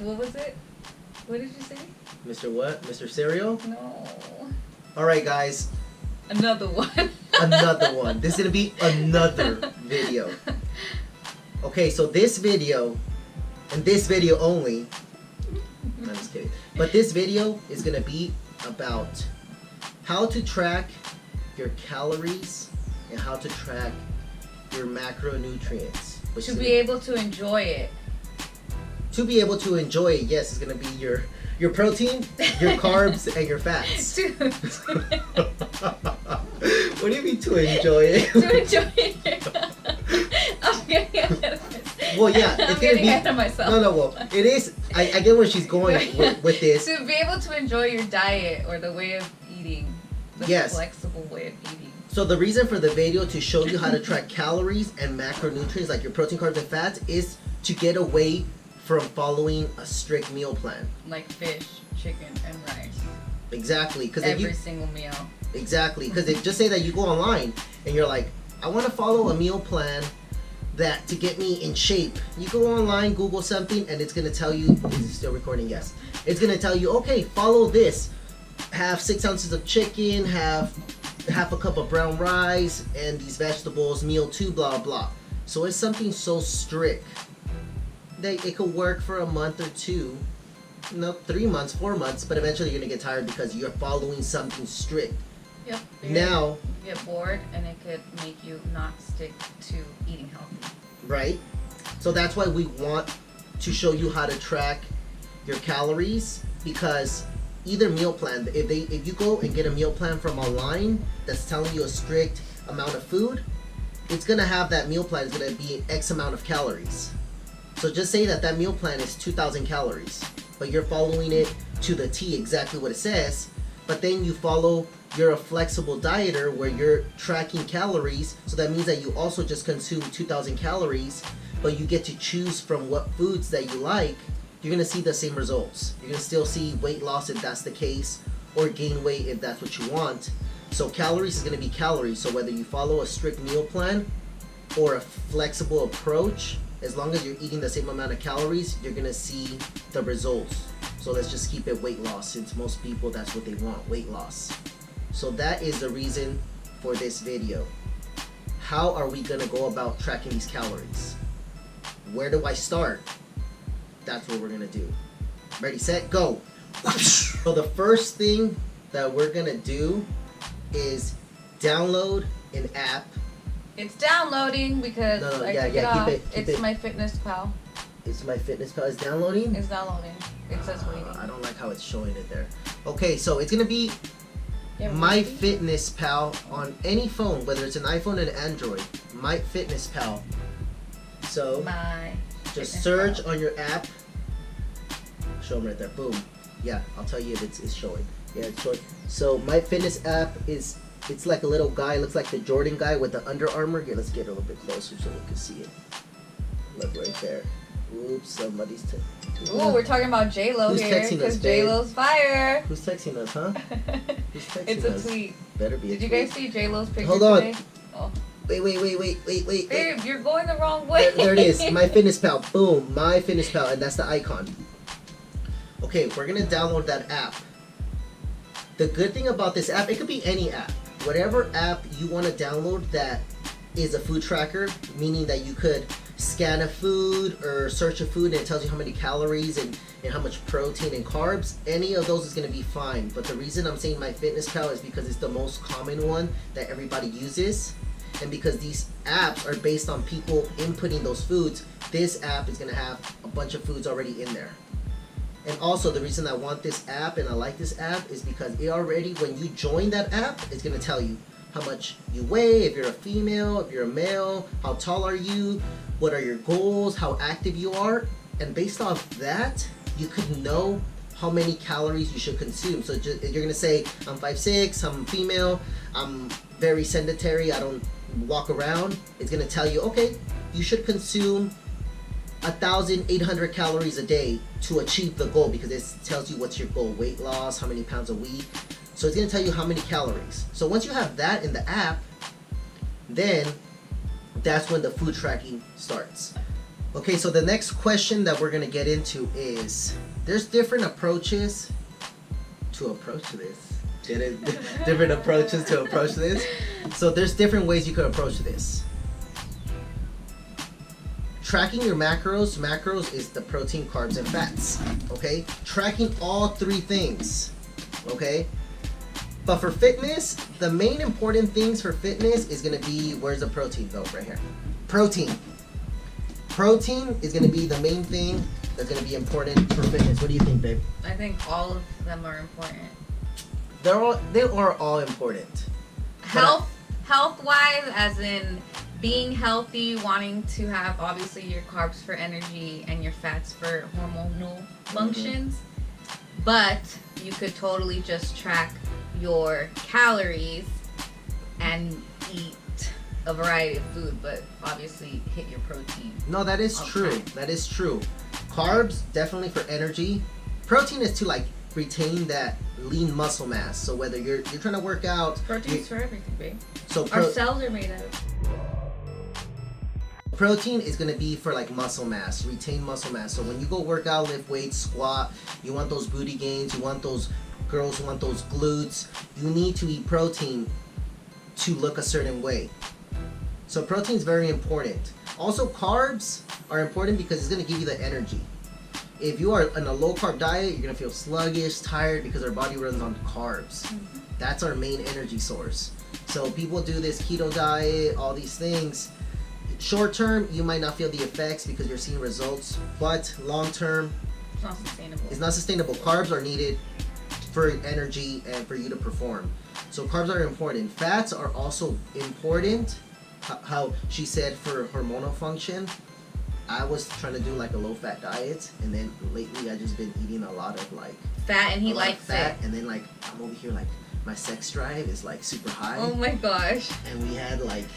What was it? What did you say? Mr. what? Mr. Cereal? No. Alright, guys. Another one. Another one. This is going to be another video. Okay, so this video, and this video only, I'm just kidding, but this video is going to be about how to track your calories and how to track your macronutrients. To be able to enjoy it. To be able to enjoy it, yes, it's going to be your protein, your carbs, and your fats. What do you mean to enjoy it? To enjoy it. I'm getting ahead of myself. Well, yeah, it's going to be... ahead of myself. No, well, it is... I get where she's going with this. To be able to enjoy your diet or the way of eating. The yes. flexible way of eating. So the reason for the video to show you how to track calories and macronutrients like your protein, carbs, and fats is to get away from following a strict meal plan. Like fish, chicken, and rice. Exactly. Cause every single meal. Exactly. Because just say that you go online and you're like, I want to follow a meal plan that to get me in shape. You go online, Google something, and it's going to tell you, is it still recording? Yes. It's going to tell you, okay, follow this. Have 6 ounces of chicken, have half a cup of brown rice, and these vegetables, meal 2, blah, blah. So it's something so strict that it could work for a month or two, 3 months, 4 months, but eventually you're going to get tired because you're following something strict. Yep. Now, you get bored and it could make you not stick to eating healthy. Right? So that's why we want to show you how to track your calories, because either meal plan, if you go and get a meal plan from online that's telling you a strict amount of food, it's going to have that meal plan is going to be X amount of calories. So just say that meal plan is 2,000 calories, but you're following it to the T, exactly what it says, but then you're a flexible dieter where you're tracking calories, so that means that you also just consume 2,000 calories, but you get to choose from what foods that you like. You're going to see the same results. You're going to still see weight loss if that's the case, or gain weight if that's what you want. So calories is going to be calories. So whether you follow a strict meal plan or a flexible approach, as long as you're eating the same amount of calories, you're going to see the results. So let's just keep it weight loss, since most people, that's what they want, weight loss. So that is the reason for this video. How are we going to go about tracking these calories? Where do I start? That's what we're going to do. Ready, set, go. So the first thing that we're going to do is download an app. It's downloading because I took it off. Keep it. MyFitnessPal. It's MyFitnessPal. It's downloading? It's downloading. It says waiting. I don't like how it's showing it there. Okay, so it's going to be MyFitnessPal on any phone, whether it's an iPhone or an Android. MyFitnessPal. So just search on your app. Show them right there. Boom. Yeah, I'll tell you if it's showing. Yeah, it's showing. So MyFitness app it's like a little guy. Looks like the Jordan guy with the Under Armour. Here, let's get a little bit closer so we can see it. Look right there. Oops, somebody's texting. Ooh, we're talking about J-Lo here, because J-Lo's fire. Who's texting us, huh? Who's texting it's us? a tweet. Better be a tweet. Did you guys see J-Lo's picture Hold on. today? Oh. Wait. Babe, you're going the wrong way. There it is. MyFitnessPal. Boom. MyFitnessPal. And that's the icon. Okay, we're going to download that app. The good thing about this app, it could be any app. Whatever app you want to download that is a food tracker, meaning that you could scan a food or search a food and it tells you how many calories and how much protein and carbs, any of those is going to be fine. But the reason I'm saying MyFitnessPal is because it's the most common one that everybody uses. And because these apps are based on people inputting those foods, this app is going to have a bunch of foods already in there. And also the reason I want this app and I like this app is because it already, when you join that app, it's going to tell you how much you weigh, if you're a female, if you're a male, how tall are you, what are your goals, how active you are. And based off that, you could know how many calories you should consume. So you're going to say, I'm 5'6", I'm female, I'm very sedentary, I don't walk around. It's going to tell you, okay, you should consume 1,800 calories a day to achieve the goal, because it tells you what's your goal, weight loss, how many pounds a week. So it's going to tell you how many calories. So once you have that in the app, then that's when the food tracking starts. Okay, so the next question that we're gonna get into is there's different approaches to approach this. Different approaches to approach this. So there's different ways you could approach this. Tracking your macros. Macros is the protein, carbs, and fats. Okay? Tracking all three things. Okay? But for fitness, the main important things for fitness is gonna be, where's the protein though? Right here. Protein. Protein is gonna be the main thing that's gonna be important for fitness. What do you think, babe? I think all of them are important. They are all important. Health wise, as in being healthy, wanting to have obviously your carbs for energy and your fats for hormonal functions. But you could totally just track your calories and eat a variety of food, but obviously hit your protein. No, that is true. That is true. Carbs definitely for energy. Protein is to like retain that lean muscle mass. So whether you're trying to work out, Protein's for everything, babe. So our cells are made out of. Protein is gonna be for like muscle mass, retain muscle mass. So when you go work out, lift weights, squat, you want those booty gains, you want those girls who want those glutes, you need to eat protein to look a certain way. So protein is very important. Also carbs are important because it's gonna give you the energy. If you are on a low carb diet, you're gonna feel sluggish, tired because our body runs on carbs. That's our main energy source. So people do this keto diet, all these things. Short term, you might not feel the effects because you're seeing results, but long term, it's not sustainable. It's not sustainable. Carbs are needed for energy and for you to perform. So carbs are important. Fats are also important. How she said for hormonal function. I was trying to do like a low fat diet, and then lately I just been eating a lot of like fat, and he likes fat, it. and then like I'm over here like my sex drive is like super high. Oh my gosh. And we had like.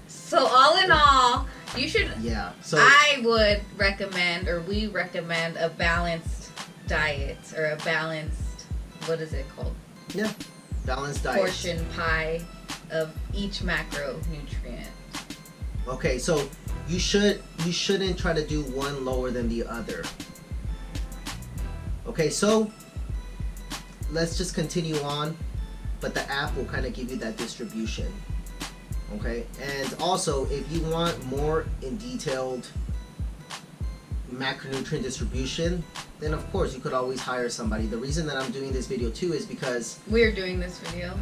So all in all, you should. Yeah. So I would recommend, or we recommend, a balanced diet or a balanced. What is it called? Yeah. Balanced diet. Portion pie of each macronutrient. Okay, so you shouldn't try to do one lower than the other. Okay, so let's just continue on, but the app will kind of give you that distribution. Okay, and also if you want more in detailed macronutrient distribution, then of course you could always hire somebody. The reason that I'm doing this video too is because we're doing this video.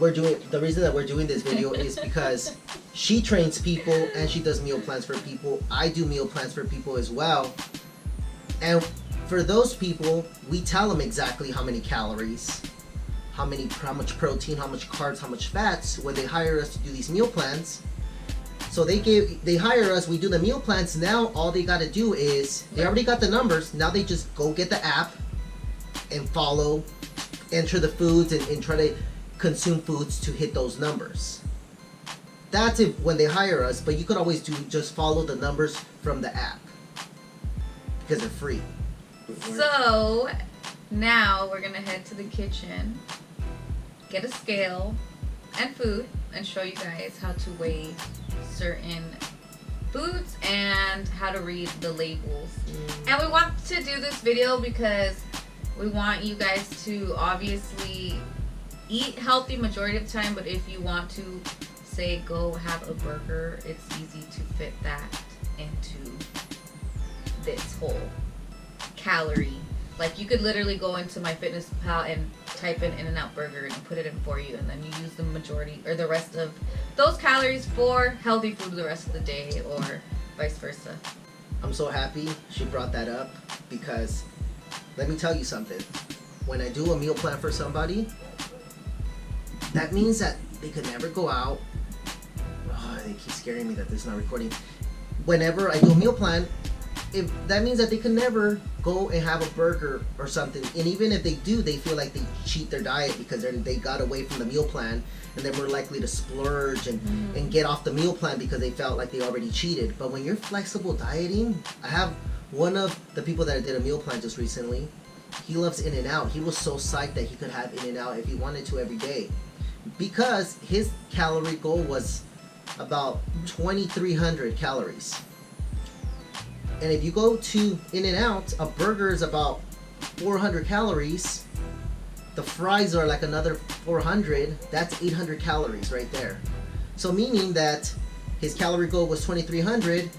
The reason that we're doing this video is because she trains people and she does meal plans for people. I do meal plans for people as well. And for those people, we tell them exactly how many calories, how much protein, how much carbs, how much fats when they hire us to do these meal plans. So they hire us, we do the meal plans. Now all they got to do is, they already got the numbers. Now they just go get the app and follow, enter the foods and try to consume foods to hit those numbers. That's if when they hire us, but you could always just follow the numbers from the app because they're free. So now we're gonna head to the kitchen, get a scale and food, and show you guys how to weigh certain foods and how to read the labels. And we want to do this video because we want you guys to obviously eat healthy majority of the time, but if you want to say go have a burger, it's easy to fit that into this whole calorie. Like you could literally go into MyFitnessPal and type in In-N-Out Burger and put it in for you, and then you use the majority or the rest of those calories for healthy food the rest of the day, or vice versa. I'm so happy she brought that up because let me tell you something. When I do a meal plan for somebody, that means that they could never go out. Oh, they keep scaring me that this is not recording. Whenever I do a meal plan, if that means that they can never go and have a burger or something. And even if they do, they feel like they cheat their diet because they got away from the meal plan, and they're more likely to splurge and get off the meal plan because they felt like they already cheated. But when you're flexible dieting, I have one of the people that I did a meal plan just recently. He loves In-N-Out. He was so psyched that he could have In-N-Out if he wanted to every day, because his calorie goal was about 2,300 calories. And if you go to In-N-Out, a burger is about 400 calories. The fries are like another 400. That's 800 calories right there. So meaning that his calorie goal was 2,300.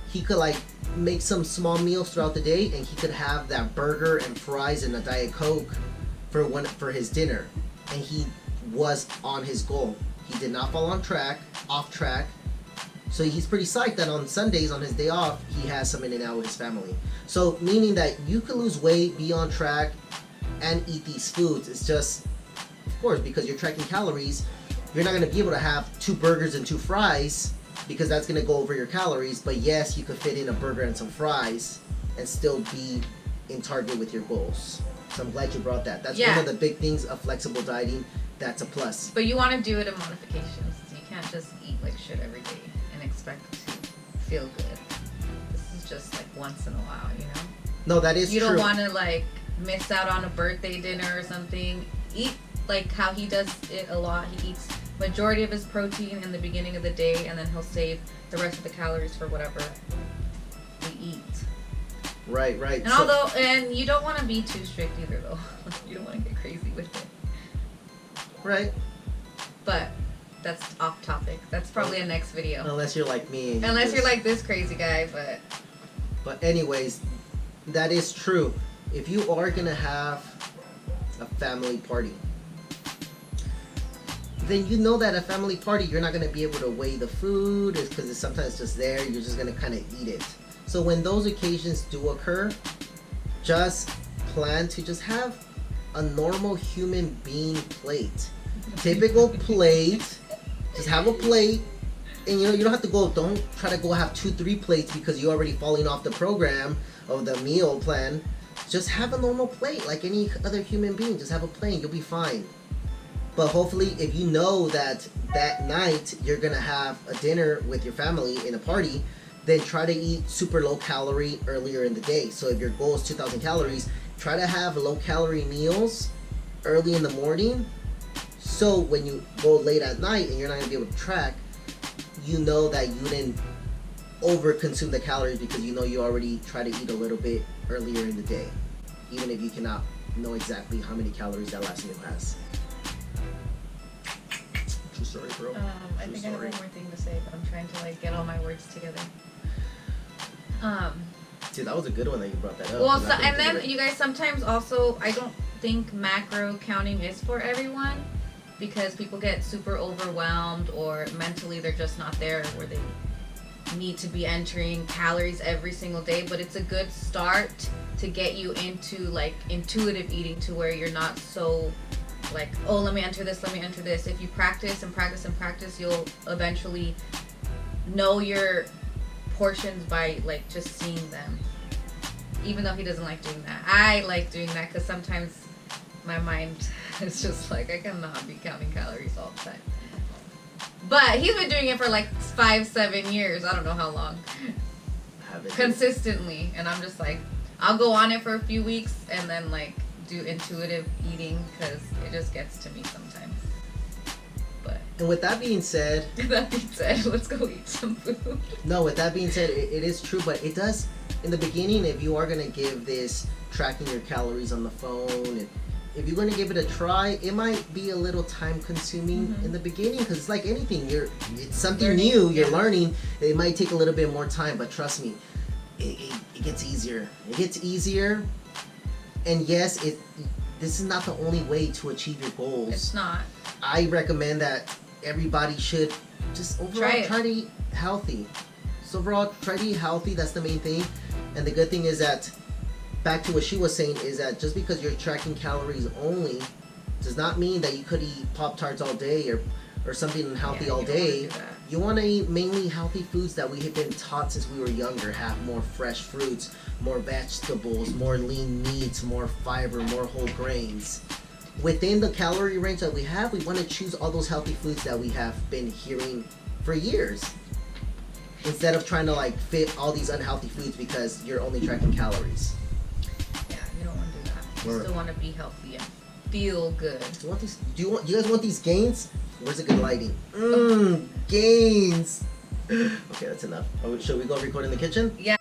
He could like make some small meals throughout the day, and he could have that burger and fries and a Diet Coke for his dinner. And he was on his goal. He did not fall off track. So he's pretty psyched that on Sundays, on his day off, he has some In-N-Out with his family. So meaning that you could lose weight, be on track, and eat these foods. It's just, of course, because you're tracking calories, you're not going to be able to have 2 burgers and 2 fries because that's going to go over your calories. But yes, you could fit in a burger and some fries and still be in target with your goals. So I'm glad you brought that. That's one of the big things of flexible dieting. That's a plus. But you want to do it in modifications. You can't just eat like shit every day and expect to feel good. This is just like once in a while, you know? No, that is true. You don't want to like miss out on a birthday dinner or something. Eat like how he does it a lot. He eats majority of his protein in the beginning of the day, and then he'll save the rest of the calories for whatever we eat. Right. And and you don't want to be too strict either, though. You don't want to get crazy with it. Right. But that's off topic. That's probably a next video. Unless you're like me. Unless you're like this crazy guy, but. But anyways, that is true. If you are gonna have a family party, then you know that a family party, you're not gonna be able to weigh the food because it's sometimes just there. You're just gonna kind of eat it. So when those occasions do occur, just plan to just have a normal human being plate. Typical plate. Just have a plate. And you don't have to don't try to go have 2-3 plates because you're already falling off the program of the meal plan. Just have a normal plate like any other human being. Just have a plate, you'll be fine. But hopefully, if you know that night you're gonna have a dinner with your family in a party, then try to eat super low calorie earlier in the day. So if your goal is 2,000 calories, try to have low calorie meals early in the morning. So when you go late at night and you're not gonna be able to track, you know that you didn't over consume the calories because you know you already try to eat a little bit earlier in the day, even if you cannot know exactly how many calories that last meal has. True story, bro. I think I have one more thing to say, but I'm trying to like get all my words together. Dude, that was a good one that you brought that up. Well, and then you guys sometimes also, I don't think macro counting is for everyone because people get super overwhelmed or mentally they're just not there where they need to be entering calories every single day. But it's a good start to get you into like intuitive eating to where you're not so like, oh, let me enter this. If you practice and practice and practice, you'll eventually know your portions by like just seeing them. Even though he doesn't like doing that, I like doing that because sometimes my mind is just like I cannot be counting calories all the time. But he's been doing it for like 5-7 years. I don't know how long. Consistently, and I'm just like, I'll go on it for a few weeks and then like do intuitive eating because it just gets to me sometimes. But and with that being said, let's go eat some food. No, with that being said, it is true, but it does in the beginning. If you are gonna give this tracking your calories on the phone, and if you're gonna give it a try, it might be a little time consuming in the beginning because it's like anything. It's something new. You're learning. It might take a little bit more time, but trust me, it gets easier. It gets easier. And yes, this is not the only way to achieve your goals. It's not. I recommend that everybody should just overall try to eat healthy. So overall, try to eat healthy. That's the main thing. And the good thing is that, back to what she was saying, is that just because you're tracking calories only does not mean that you could eat Pop-Tarts all day or something unhealthy all day. You want to eat mainly healthy foods that we have been taught since we were younger. Have more fresh fruits, more vegetables, more lean meats, more fiber, more whole grains. Within the calorie range that we have, we want to choose all those healthy foods that we have been hearing for years. Instead of trying to like fit all these unhealthy foods because you're only tracking calories. Yeah, you don't want to do that. You still want to be healthy and feel good. Do you guys want these gains? Where's the good lighting? Gains. Okay, that's enough. Should we go record in the kitchen? Yeah.